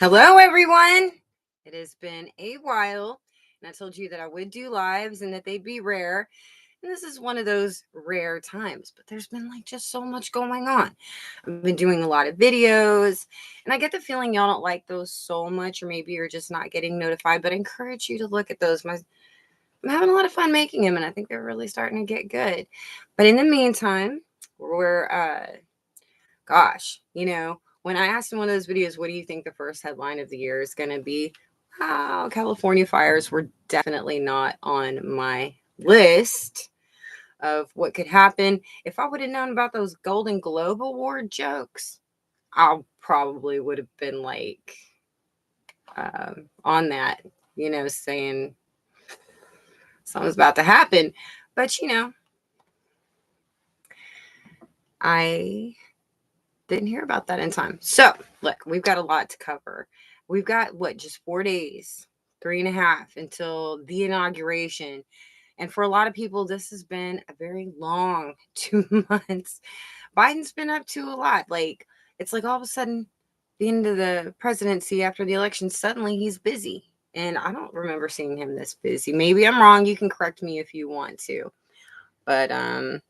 Hello, everyone. It has been a while, and I told you that I would do lives and that they'd be rare. And this is one of those rare times, but there's been just so much going on. I've been doing a lot of videos, and I get the feeling y'all don't like those so much, or maybe you're just not getting notified. But I encourage you to look at those. I'm having a lot of fun making them, and I think they're really starting to get good. But in the meantime, when I asked in one of those videos, what do you think the first headline of the year is going to be? Oh, California fires were definitely not on my list of what could happen. If I would have known about those Golden Globe Award jokes, I probably would have been on that, saying something's about to happen. But, I didn't hear about that in time. So, look, we've got a lot to cover. We've got just 4 days, 3.5 until the inauguration. And for a lot of people, this has been a very long 2 months. Biden's been up to a lot. It's like all of a sudden, the end of the presidency after the election, suddenly he's busy. And I don't remember seeing him this busy. Maybe I'm wrong. You can correct me if you want to. But I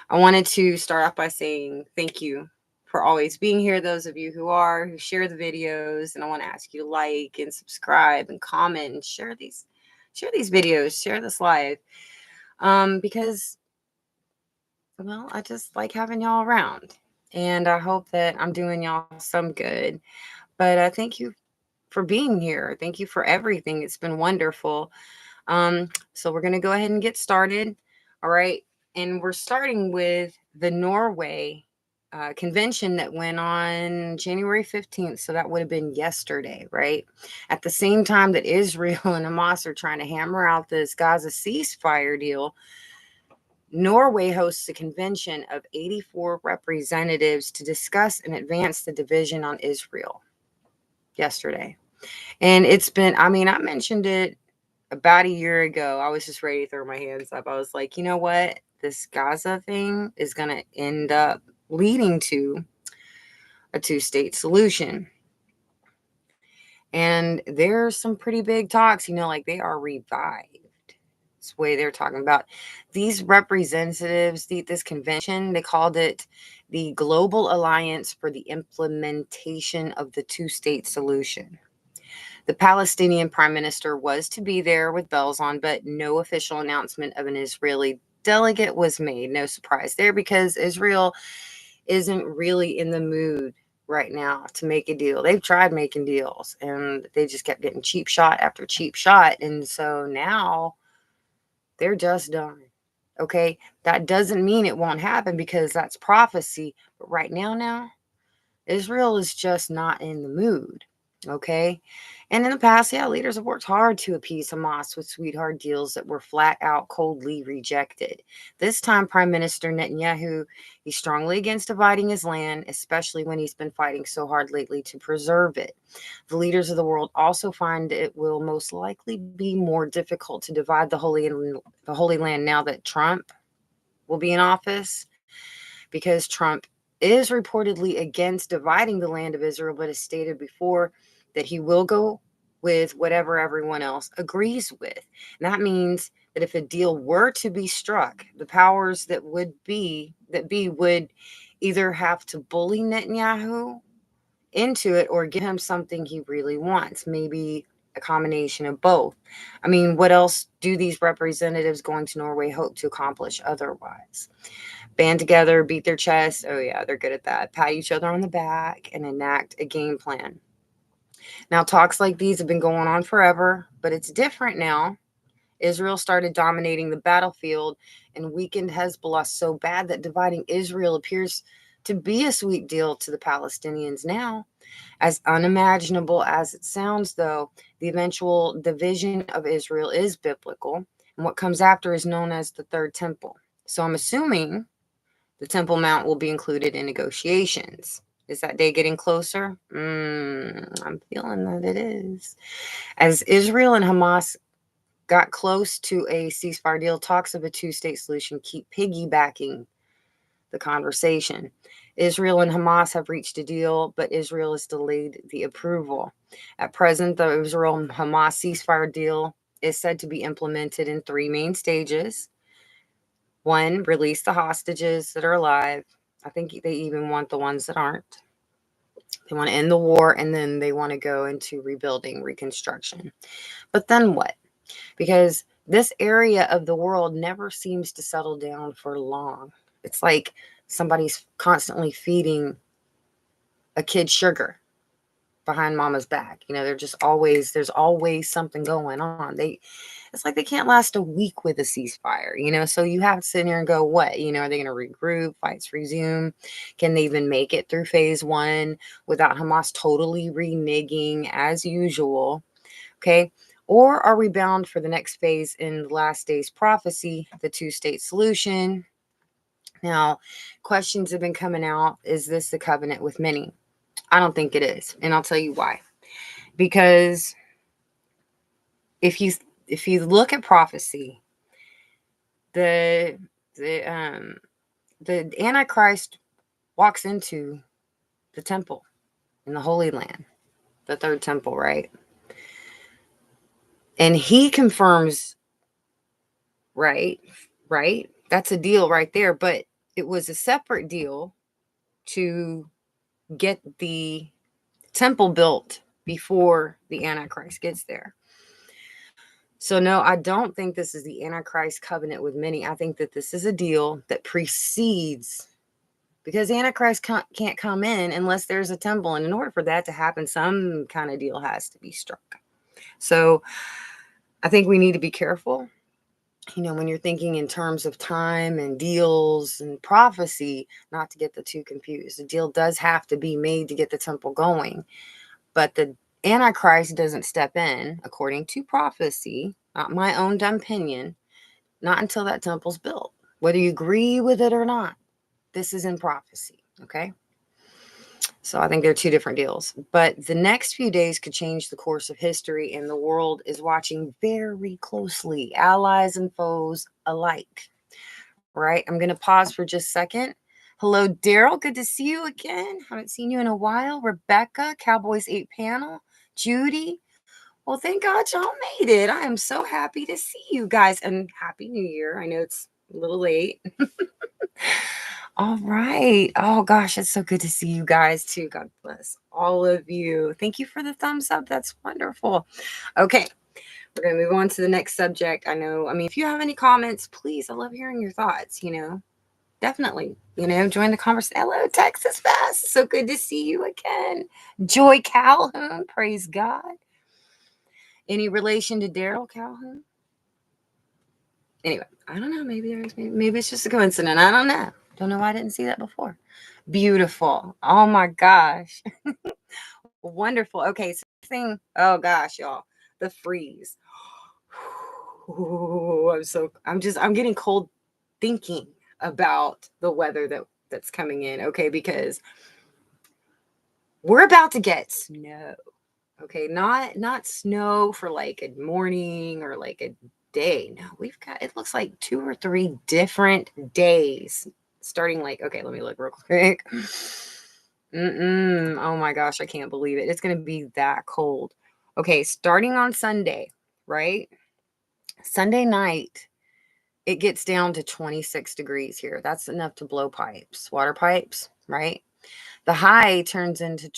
wanted to start off by saying thank you for always being here. Those of you who share the videos, and I want to ask you to like and subscribe and comment and share these videos, share this live, because I just like having y'all around, and I hope that I'm doing y'all some good. But thank you for being here. Thank you for everything. It's been wonderful. So we're gonna go ahead and get started. All right. And we're starting with the Norway convention that went on January 15th. So that would have been yesterday, right? At the same time that Israel and Hamas are trying to hammer out this Gaza ceasefire deal, Norway hosts a convention of 84 representatives to discuss and advance the division on Israel yesterday. And it's been, I mentioned it about a year ago. I was just ready to throw my hands up. I was like, you know what? This Gaza thing is going to end up leading to a two-state solution. And there's some pretty big talks, they are revived. It's the way they're talking about these representatives, this convention. They called it the Global Alliance for the Implementation of the Two-State Solution. The Palestinian prime minister was to be there with bells on, but no official announcement of an Israeli delegate was made. No surprise there, because Israel isn't really in the mood right now to make a deal. They've tried making deals, and they just kept getting cheap shot after cheap shot. And so now they're just done. Okay, that doesn't mean it won't happen, because that's prophecy. But right now, Israel is just not in the mood. Okay. And in the past, leaders have worked hard to appease Hamas with sweetheart deals that were flat out coldly rejected. This time, Prime Minister Netanyahu, he's strongly against dividing his land, especially when he's been fighting so hard lately to preserve it. The leaders of the world also find it will most likely be more difficult to divide the Holy Land now that Trump will be in office, because Trump is reportedly against dividing the land of Israel, but has stated before that he will go with whatever everyone else agrees with. And that means that if a deal were to be struck, the powers that would either have to bully Netanyahu into it or give him something he really wants, maybe a combination of both. What else do these representatives going to Norway hope to accomplish otherwise? Band together, beat their chests. Oh yeah, they're good at that. Pat each other on the back and enact a game plan. Now, talks like these have been going on forever, but it's different now. Israel started dominating the battlefield and weakened Hezbollah so bad that dividing Israel appears to be a sweet deal to the Palestinians now. As unimaginable as it sounds, though, the eventual division of Israel is biblical, and what comes after is known as the Third Temple. So I'm assuming the Temple Mount will be included in negotiations. Is that day getting closer? I'm feeling that it is. As Israel and Hamas got close to a ceasefire deal, talks of a two-state solution keep piggybacking the conversation. Israel and Hamas have reached a deal, but Israel has delayed the approval. At present, the Israel and Hamas ceasefire deal is said to be implemented in 3 main stages. One, release the hostages that are alive. I think they even want the ones that aren't. They want to end the war, and then they want to go into rebuilding, reconstruction. But then what? Because this area of the world never seems to settle down for long. It's like somebody's constantly feeding a kid sugar behind mama's back. There's always something going on. It's like they can't last a week with a ceasefire. So you have to sit here and go, what? Are they going to regroup, fights resume? Can they even make it through phase 1 without Hamas totally reneging as usual? Okay. Or are we bound for the next phase in the last days prophecy, the 2-state solution? Now, questions have been coming out. Is this the covenant with many? I don't think it is. And I'll tell you why. Because if you look at prophecy, the Antichrist walks into the temple in the Holy Land, the third temple, right? And he confirms, right? That's a deal right there. But it was a separate deal to get the temple built before the Antichrist gets there. So no, I don't think this is the Antichrist covenant with many. I think that this is a deal that precedes, because Antichrist can't come in unless there's a temple. And in order for that to happen, some kind of deal has to be struck. So I think we need to be careful. When you're thinking in terms of time and deals and prophecy, not to get the two confused. The deal does have to be made to get the temple going. But the Antichrist doesn't step in, according to prophecy, not my own dumb opinion, not until that temple's built. Whether you agree with it or not, this is in prophecy, okay? So I think they're two different deals. But the next few days could change the course of history, and the world is watching very closely, allies and foes alike, right? I'm going to pause for just a second. Hello, Daryl. Good to see you again. Haven't seen you in a while. Rebecca, Cowboys 8 panel. Judy. Well, thank God y'all made it. I am so happy to see you guys. And Happy New Year. I know it's a little late. All right. Oh, gosh, it's so good to see you guys, too. God bless all of you. Thank you for the thumbs up. That's wonderful. Okay. We're going to move on to the next subject. If you have any comments, please, I love hearing your thoughts, Definitely, join the conversation. Hello, Texas Fest. So good to see you again. Joy Calhoun, praise God. Any relation to Daryl Calhoun? Anyway, I don't know. Maybe it's just a coincidence. I don't know. Don't know why I didn't see that before. Beautiful. Oh my gosh. Wonderful. Okay, so oh gosh, y'all. The freeze. Ooh, I'm getting cold thinking about the weather that's coming in, okay, because we're about to get snow. Okay, not snow for like a morning or like a day. No, it looks like 2 or 3 different days starting okay, let me look real quick. Oh my gosh, I can't believe it. It's going to be that cold. Okay, starting on Sunday, right? Sunday night, it gets down to 26 degrees here. That's enough to blow water pipes, right? The high turns into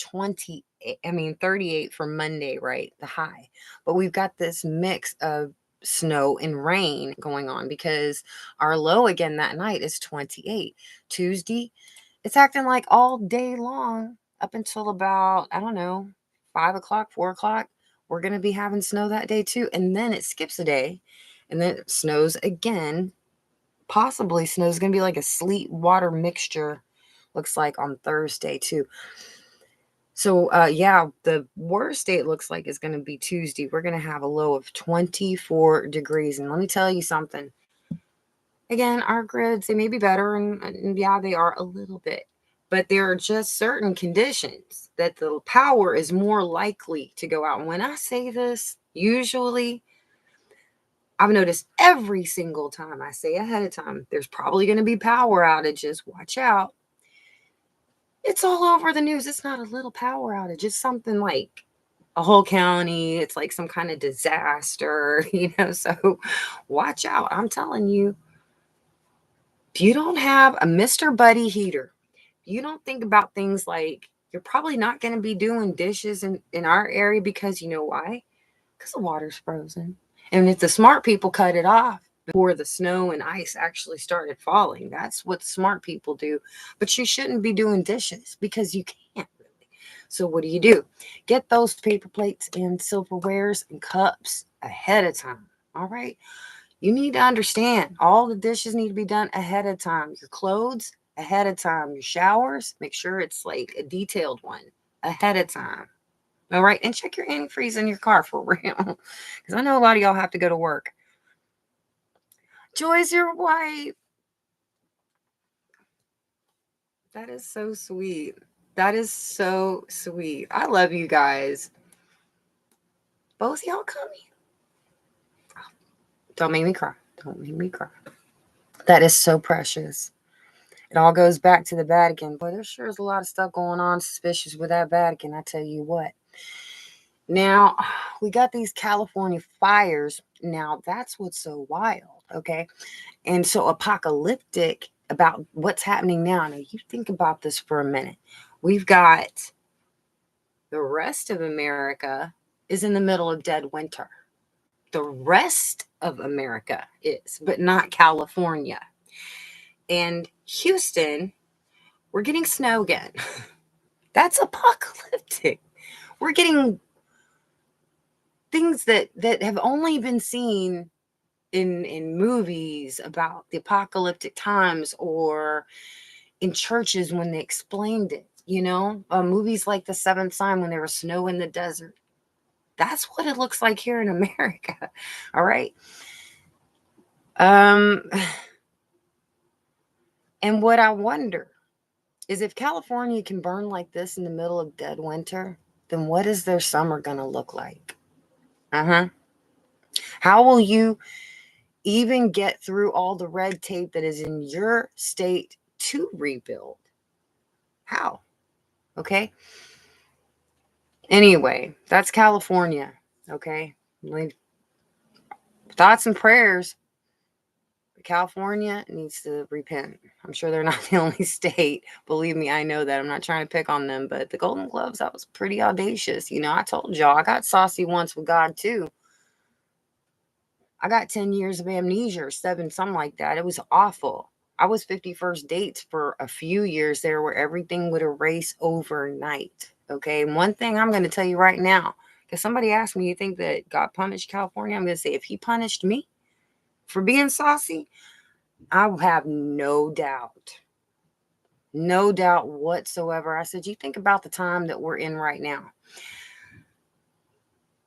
38 for Monday, right? The high. But we've got this mix of snow and rain going on because our low again that night is 28. Tuesday, it's acting like all day long up until about, 5 o'clock, 4 o'clock. We're going to be having snow that day too. And then it skips a day and then it snows again. Possibly snow's going to be like a sleet water mixture, looks like on Thursday too. So the worst day it looks like is going to be Tuesday. We're going to have a low of 24 degrees. And let me tell you something. Again, our grids, they may be better, and yeah, they are a little bit. But there are just certain conditions that the power is more likely to go out. And when I say this, usually I've noticed every single time I say ahead of time, there's probably going to be power outages. Watch out. It's all over the news. It's not a little power outage. It's something like a whole county. It's like some kind of disaster, so watch out. I'm telling you, if you don't have a Mr. Buddy heater, you don't think about things like you're probably not going to be doing dishes in our area because you know why? Because the water's frozen. And if the smart people cut it off before the snow and ice actually started falling, that's what the smart people do. But you shouldn't be doing dishes because you can't really. So what do? Get those paper plates and silverwares and cups ahead of time. All right. You need to understand all the dishes need to be done ahead of time. Your clothes ahead of time. Your showers, make sure it's like a detailed one ahead of time. All right. And check your antifreeze in your car for real. Because I know a lot of y'all have to go to work. Joy's your wife. That is so sweet. That is so sweet. I love you guys. Both y'all coming. Don't make me cry. Don't make me cry. That is so precious. It all goes back to the Vatican. Boy, there sure is a lot of stuff going on suspicious with that Vatican, I tell you what. Now, we got these California fires. Now, that's what's so wild, okay? And so apocalyptic about what's happening now. Now, you think about this for a minute. We've got the rest of America is in the middle of dead winter. The rest of America is, but not California. And Houston, we're getting snow again. That's apocalyptic. We're getting things that have only been seen in movies about the apocalyptic times or in churches when they explained it, movies like The Seventh Sign when there was snow in the desert. That's what it looks like here in America. All right. And what I wonder is if California can burn like this in the middle of dead winter, then what is their summer going to look like? How will you even get through all the red tape that is in your state to rebuild? How? Okay. Anyway, that's California. Okay. Thoughts and prayers. California needs to repent. I'm sure they're not the only state. Believe me, I know that. I'm not trying to pick on them, but the Golden Globes, that was pretty audacious. I told y'all I got saucy once with God too. I got 10 years of amnesia or 7, something like that. It was awful. I was 51st dates for a few years there where everything would erase overnight. Okay. And one thing I'm going to tell you right now, because somebody asked me, you think that God punished California? I'm going to say, if he punished me for being saucy, I have no doubt whatsoever. I said, you think about the time that we're in right now.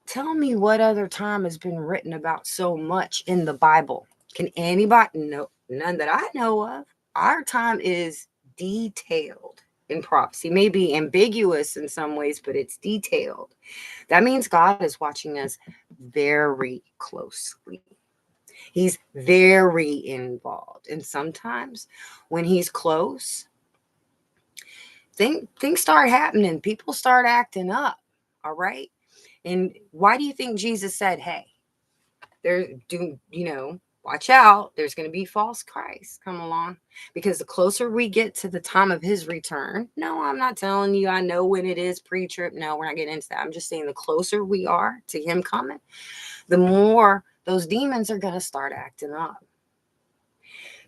Tell me what other time has been written about so much in the Bible. Can anybody? No, none that I know of. Our time is detailed in prophecy, maybe ambiguous in some ways, but it's detailed. That means God is watching us very closely. He's very involved. And sometimes when he's close, things start happening. People start acting up. All right. And why do you think Jesus said, hey, watch out. There's going to be false Christs come along, because the closer we get to the time of his return. No, I'm not telling you I know when it is pre-trip. No, we're not getting into that. I'm just saying the closer we are to him coming, the more those demons are going to start acting up.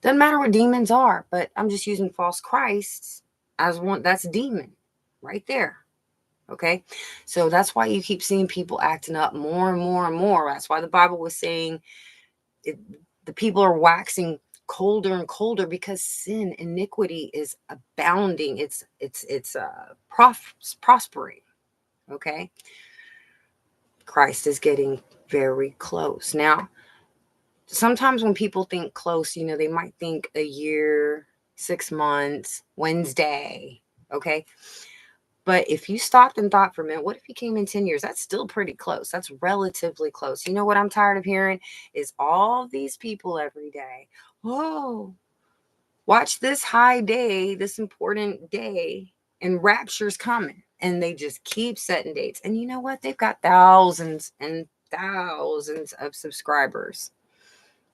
Doesn't matter what demons are, but I'm just using false Christs as one. That's a demon right there. Okay. So that's why you keep seeing people acting up more and more and more. That's why the Bible was saying the people are waxing colder and colder because sin, iniquity is abounding. It's prospering. Okay. Christ is getting very close. Now, sometimes when people think close, they might think a year, 6 months, Wednesday. Okay. But if you stopped and thought for a minute, what if he came in 10 years? That's still pretty close. That's relatively close. You know what I'm tired of hearing is all these people every day. Oh, watch this high day, this important day. And rapture's coming. And they just keep setting dates. And you know what? They've got thousands and thousands of subscribers.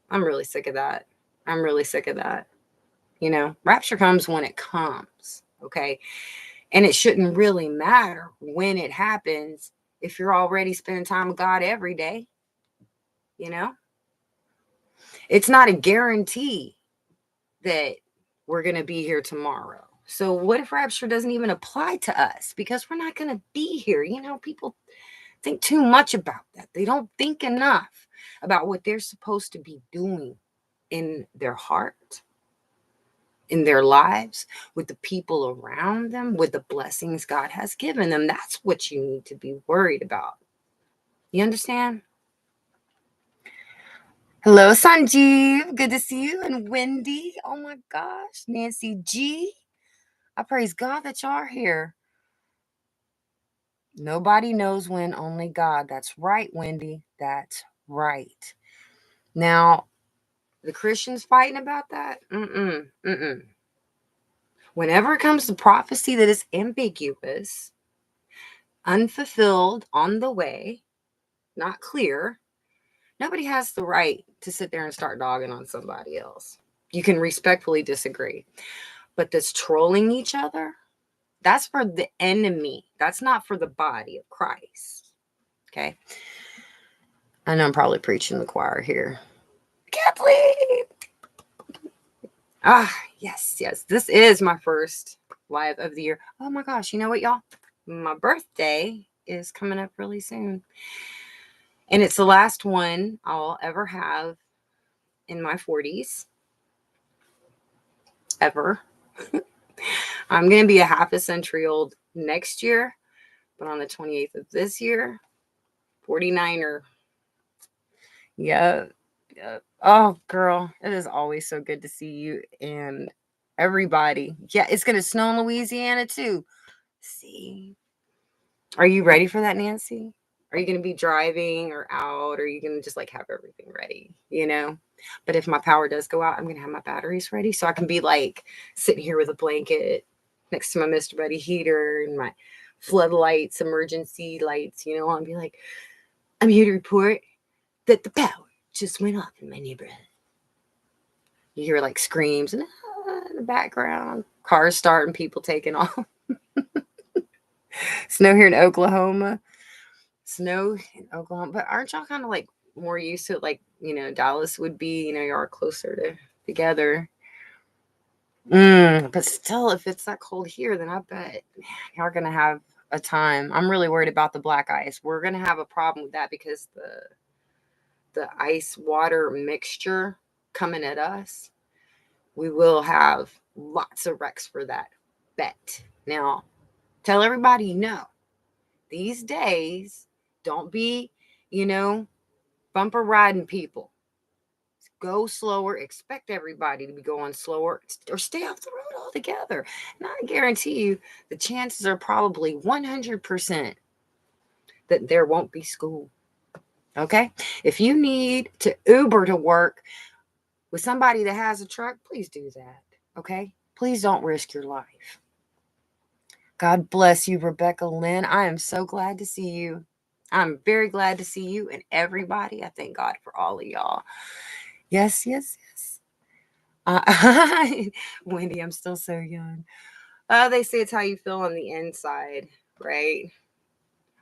I'm really sick of that. I'm really sick of that. You know, rapture comes when it comes. Okay. And it shouldn't really matter when it happens if you're already spending time with God every day. You know, it's not a guarantee that we're going to be here tomorrow. So what if rapture doesn't even apply to us because we're not going to be here? You know, people think too much about that. They don't think enough about what they're supposed to be doing in their heart, in their lives, with the people around them, with the blessings God has given them. That's what you need to be worried about. You understand? Hello, Sanjeev. Good to see you. And Wendy. Oh my gosh. Nancy G. I praise God that y'all are here. Nobody knows when, only God. That's right, Wendy. That's right. Now, the Christians fighting about that? Whenever it comes to prophecy that is ambiguous, unfulfilled, on the way, not clear, nobody has the right to sit there and start dogging on somebody else. You can respectfully disagree. But this trolling each other, that's for the enemy. That's not for the body of Christ. Okay? I know I'm probably preaching the choir here. Kathleen! Yes. This is my first live of the year. Oh my gosh, you know what, y'all? My birthday is coming up really soon. And it's the last one I'll ever have in my 40s. Ever. I'm going to be a half a century old next year. But on the 28th of this year, 49er. Yep. Oh, girl, it is always so good to see you and everybody. Yeah, it's going to snow in Louisiana too. See, are you ready for that, Nancy? Are you going to be driving or out? Or are you going to just like have everything ready? You know? But if my power does go out, I'm going to have my batteries ready so I can be like sitting here with a blanket next to my Mr. Buddy heater and my floodlights, emergency lights, you know, I'll be like, I'm here to report that the power just went off in my neighborhood. You hear like screams in the background, cars starting, people taking off. Snow here in Oklahoma. Snow in Oklahoma. But aren't y'all kind of like more used to it, like, you know, Dallas would be, you know, y'all are closer together. But still, if it's that cold here, then I bet, man, y'all are going to have a time. I'm really worried about the black ice. We're going to have a problem with that because the ice water mixture coming at us, we will have lots of wrecks for that bet. Now, tell everybody you know, these days, don't be, you know, bumper riding people. Go slower. Expect everybody to be going slower or stay off the road altogether. And I guarantee you the chances are probably 100% that there won't be school. Okay? If you need to Uber to work with somebody that has a truck, please do that. Okay? Please don't risk your life. God bless you, Rebecca Lynn. I am so glad to see you. I'm very glad to see you and everybody. I thank God for all of y'all. Yes. Wendy, I'm still so young. They say it's how you feel on the inside, right?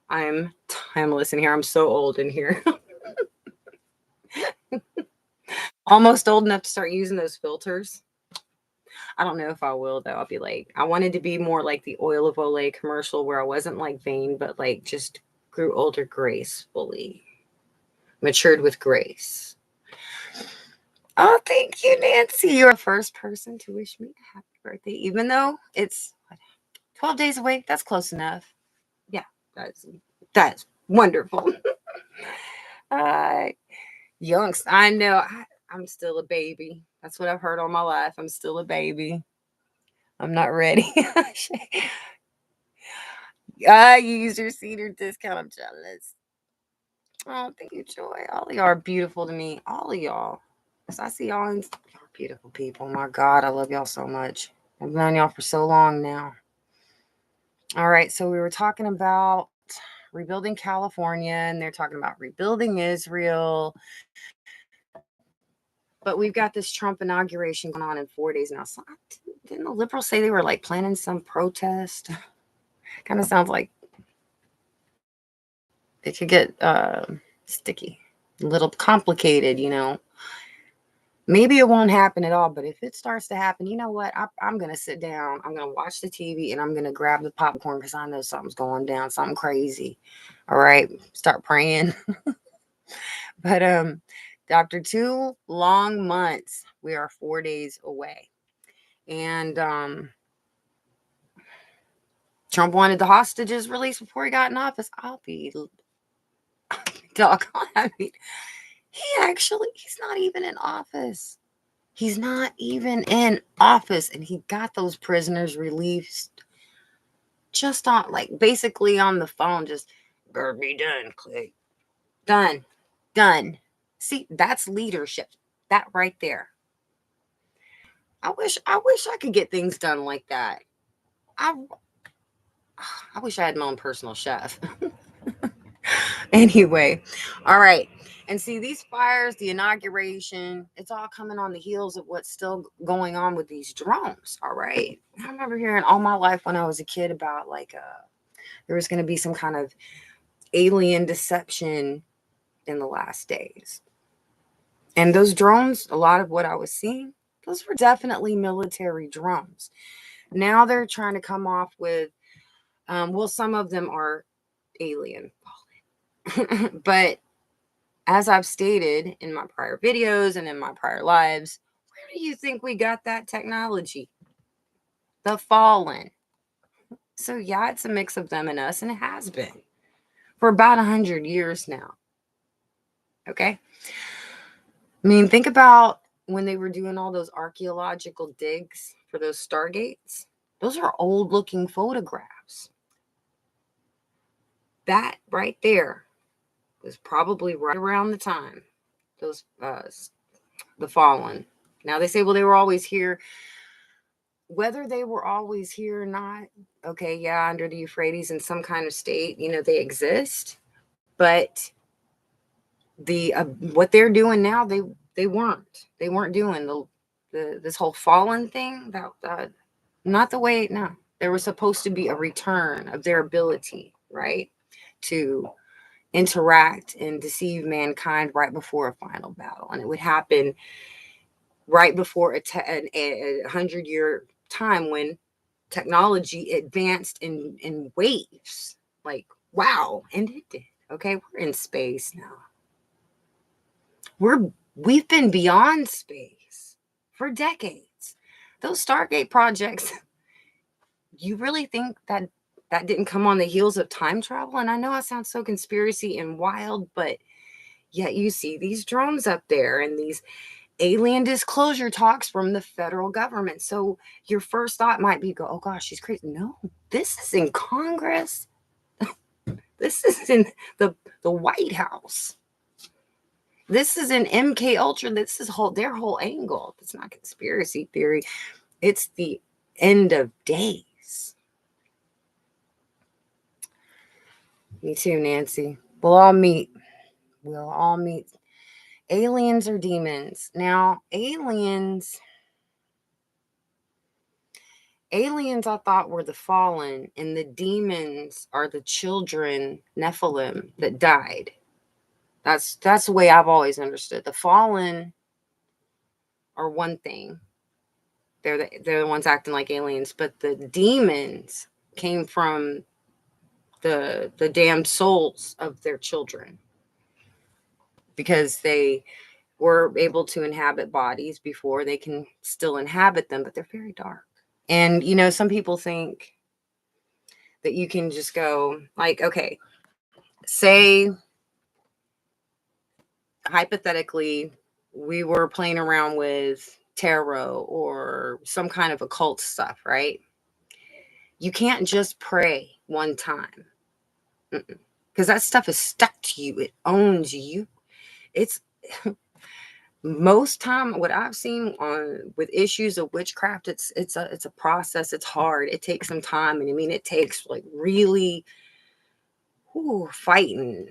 I'm timeless in here. I'm so old in here. Almost old enough to start using those filters. I don't know if I will, though. I'll be like, I wanted to be more like the Oil of Olay commercial where I wasn't like vain, but like just grew older gracefully, matured with grace. Oh, thank you, Nancy. You're the first person to wish me a happy birthday, even though it's 12 days away. That's close enough. Yeah, that's wonderful. Youngst, I know. I'm still a baby. That's what I've heard all my life. I'm still a baby. I'm not ready. You used your senior discount. I'm jealous. Oh, thank you, Joy. All of y'all are beautiful to me. All of y'all. So I see y'all and y'all beautiful people. My God, I love y'all so much. I've known y'all for so long now. All right, so we were talking about rebuilding California, and they're talking about rebuilding Israel. But we've got this Trump inauguration going on in 4 days now. So didn't the liberals say they were like planning some protest? Kind of sounds like it could get sticky, a little complicated, you know. Maybe it won't happen at all, but if it starts to happen, you know what? I'm going to sit down, I'm going to watch the TV, and I'm going to grab the popcorn because I know something's going down, something crazy. All right, start praying. But after 2 long months, we are 4 days away. And Trump wanted the hostages released before he got in office. I'll be doggone. I mean, he's not even in office. He's not even in office. And he got those prisoners released just on, like, basically on the phone, just, better be done, click. Done. Done. See, that's leadership. That right there. I wish I could get things done like that. I wish I had my own personal chef. Anyway, all right. And see, these fires, the inauguration, it's all coming on the heels of what's still going on with these drones. All right. I remember hearing all my life when I was a kid about like there was going to be some kind of alien deception in the last days. And those drones, a lot of what I was seeing, those were definitely military drones. Now they're trying to come off with, well, some of them are alien. But as I've stated in my prior videos and in my prior lives, where do you think we got that technology? The fallen. So yeah, it's a mix of them and us, and it has been for about 100 years now. Okay. I mean, think about when they were doing all those archaeological digs for those Stargates. Those are old looking photographs. That right there was probably right around the time those the fallen. Now they say, well, they were always here. Whether they were always here or not, okay, yeah, under the Euphrates in some kind of state, you know, they exist. But the what they're doing now, they weren't doing the this whole fallen thing. That not the way. No, there was supposed to be a return of their ability, right, to interact and deceive mankind right before a final battle, and it would happen right before a 100-year time when technology advanced in waves. Like, wow, and it did. Okay, we're in space now. We've been beyond space for decades. Those Stargate projects, you really think that that didn't come on the heels of time travel? And I know I sound so conspiracy and wild, but yet you see these drones up there and these alien disclosure talks from the federal government. So your first thought might be, go, oh gosh, she's crazy. No, this is in Congress. This is in the White House. This is an MK Ultra. This is their whole angle. It's not conspiracy theory. It's the end of days. Me too, Nancy. We'll all meet. We'll all meet. Aliens or demons? Now, aliens I thought were the fallen, and the demons are the children, Nephilim, that died. That's the way I've always understood. The fallen are one thing. They're the ones acting like aliens, but the demons came from the damned souls of their children, because they were able to inhabit bodies before they can still inhabit them, but they're very dark. And you know, some people think that you can just go like, okay, say hypothetically we were playing around with tarot or some kind of occult stuff, right? You can't just pray one time, because that stuff is stuck to you. It owns you. It's most time what I've seen on with issues of witchcraft, it's a process. It's hard. It takes some time, and I mean it takes like really fighting,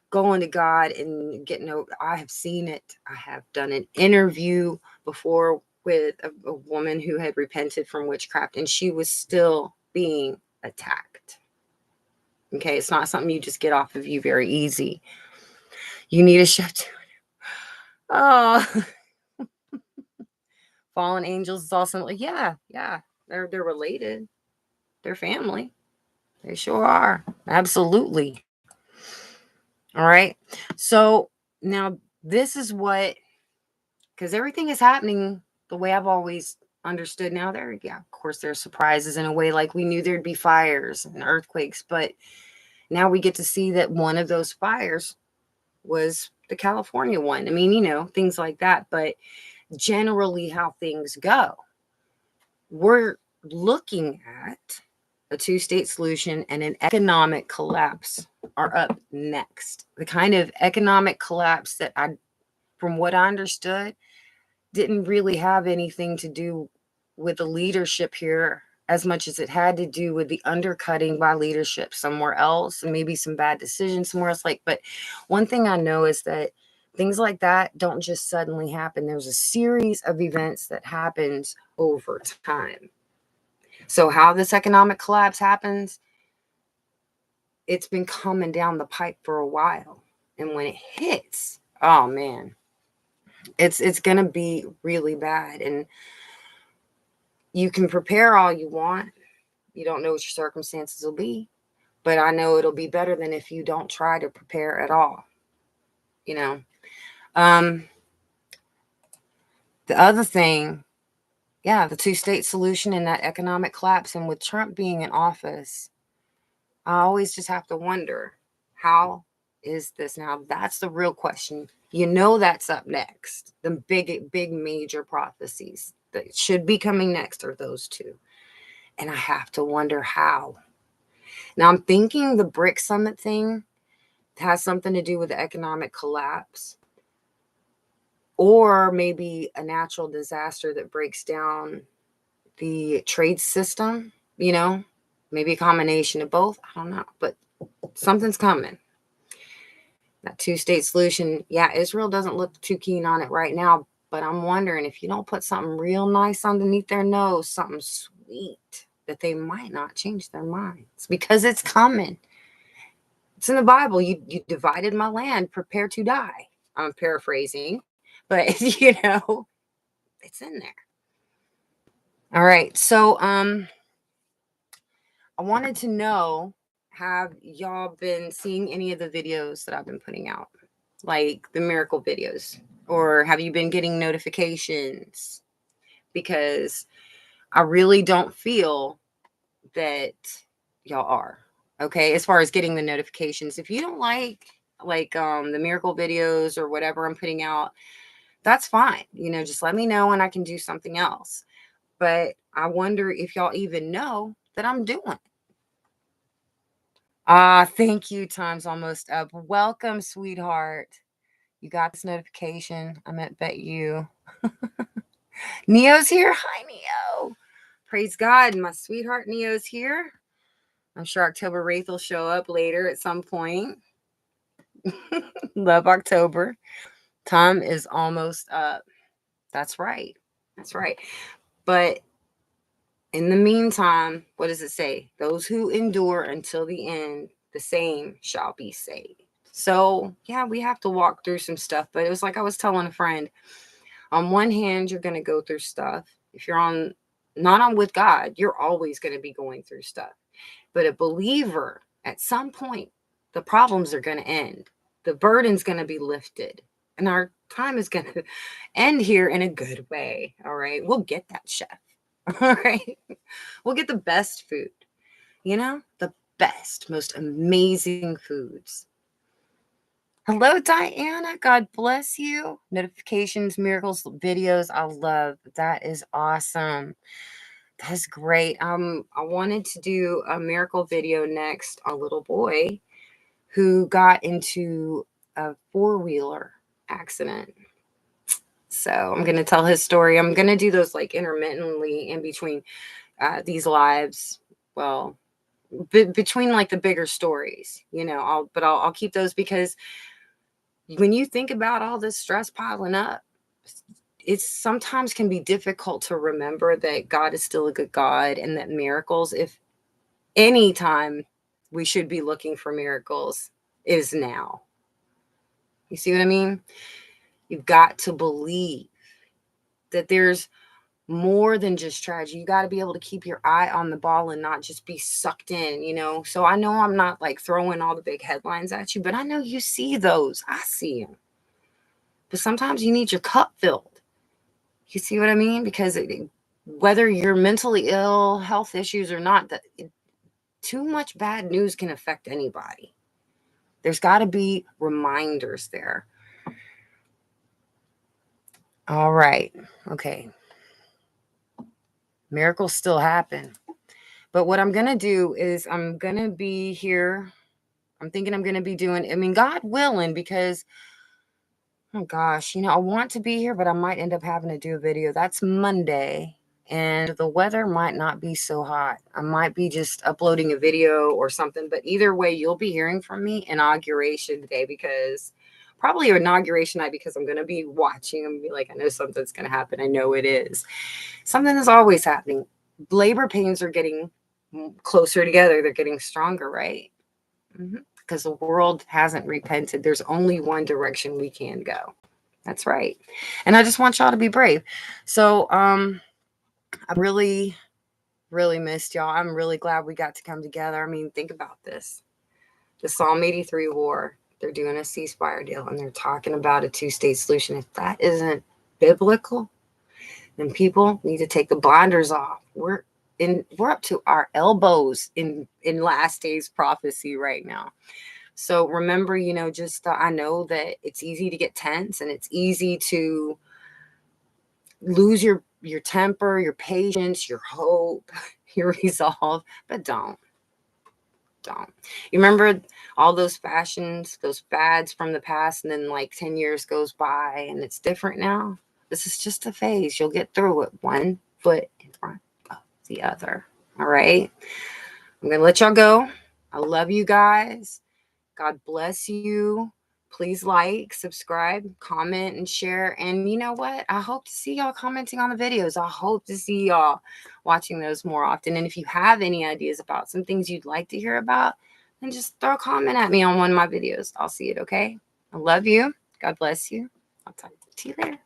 going to God and getting over. I have seen it. I have done an interview before with a woman who had repented from witchcraft, and she was still being attacked. Okay, it's not something you just get off of you very easy. You need a shift. Oh, fallen angels is also like, yeah, they're related. They're family. They sure are. Absolutely. All right. So now this is what, because everything is happening the way I've always understood. Now there, yeah, of course there's surprises in a way, like we knew there'd be fires and earthquakes, but now we get to see that one of those fires was the California one. I mean, things like that. But generally how things go, we're looking at a two-state solution and an economic collapse are up next. The kind of economic collapse that from what I understood, didn't really have anything to do with the leadership here as much as it had to do with the undercutting by leadership somewhere else, and maybe some bad decisions somewhere else. But one thing I know is that things like that don't just suddenly happen. There's a series of events that happens over time. So how this economic collapse happens, it's been coming down the pipe for a while. And when it hits, oh man, it's going to be really bad. And you can prepare all you want. You don't know what your circumstances will be, but I know it'll be better than if you don't try to prepare at all. You know, the other thing, yeah, the two-state solution and that economic collapse. And with Trump being in office, I always just have to wonder, how is this now? That's the real question. That's up next. The big major prophecies that should be coming next are those two. And I have to wonder how. Now I'm thinking the BRIC summit thing has something to do with the economic collapse, or maybe a natural disaster that breaks down the trade system, maybe a combination of both. I don't know, but something's coming. That two-state solution, yeah, Israel doesn't look too keen on it right now, but I'm wondering if you don't put something real nice underneath their nose, something sweet, that they might not change their minds, because it's coming. It's in the Bible. You divided my land, prepare to die. I'm paraphrasing, but it's in there. All right. So I wanted to know, have y'all been seeing any of the videos that I've been putting out, like the miracle videos, or have you been getting notifications? Because I really don't feel that y'all are. Okay, as far as getting the notifications. If you don't like the miracle videos or whatever I'm putting out, that's fine. Just let me know and I can do something else. But I wonder if y'all even know that I'm doing. Thank you. Time's almost up. Welcome, sweetheart. You got this notification. I meant bet you. Neo's here. Hi, Neo. Praise God. My sweetheart Neo's here. I'm sure October Wraith will show up later at some point. Love October. Time is almost up. That's right. That's right. But in the meantime, what does it say? Those who endure until the end, the same shall be saved. So, yeah, we have to walk through some stuff. But it was like I was telling a friend, on one hand, you're going to go through stuff. If you're not on with God, you're always going to be going through stuff. But a believer, at some point, the problems are going to end. The burden's going to be lifted. And our time is going to end here in a good way. All right. We'll get that, chef. All right. We'll get the best food, the best, most amazing foods. Hello, Diana. God bless you. Notifications, miracles, videos. I love that. Is awesome. That's great. I wanted to do a miracle video next. A little boy who got into a four-wheeler accident. So I'm going to tell his story. I'm going to do those like intermittently in between these lives. Well, between like the bigger stories, you know, I'll keep those, because when you think about all this stress piling up, it's sometimes can be difficult to remember that God is still a good God, and that miracles, if any time we should be looking for miracles, is now. You see what I mean? You've got to believe that there's more than just tragedy. You got to be able to keep your eye on the ball and not just be sucked in, you know? So I know I'm not like throwing all the big headlines at you, but I know you see those. I see them. But sometimes you need your cup filled. You see what I mean? Because whether you're mentally ill, health issues or not, too much bad news can affect anybody. There's got to be reminders there. All right. Okay. Miracles still happen. But what I'm going to do is I'm going to be here. I'm thinking I'm going to be doing, I mean, God willing, because, oh gosh, you know, I want to be here, but I might end up having to do a video. That's Monday. And the weather might not be so hot. I might be just uploading a video or something. But either way, you'll be hearing from me inauguration day, because probably inauguration night, because I'm going to be watching and be like, I know something's going to happen. I know it is. Something is always happening. Labor pains are getting closer together. They're getting stronger, right? Because the world hasn't repented. There's only one direction we can go. That's right. And I just want y'all to be brave. So, I really, really missed y'all. I'm really glad we got to come together. I mean, think about this. The Psalm 83 war, they're doing a ceasefire deal, and they're talking about a two-state solution. If that isn't biblical, then people need to take the blinders off. We're up to our elbows in last days prophecy right now. So remember, you know, just I know that it's easy to get tense, and it's easy to lose your temper, your patience, your hope, your resolve, but don't. You remember all those fashions, those fads from the past, and then like 10 years goes by and it's different now? This is just a phase. You'll get through it, one foot in front of the other. All right. I'm going to let y'all go. I love you guys. God bless you. Please like, subscribe, comment, and share. And you know what? I hope to see y'all commenting on the videos. I hope to see y'all watching those more often. And if you have any ideas about some things you'd like to hear about, then just throw a comment at me on one of my videos. I'll see it, okay? I love you. God bless you. I'll talk to you later.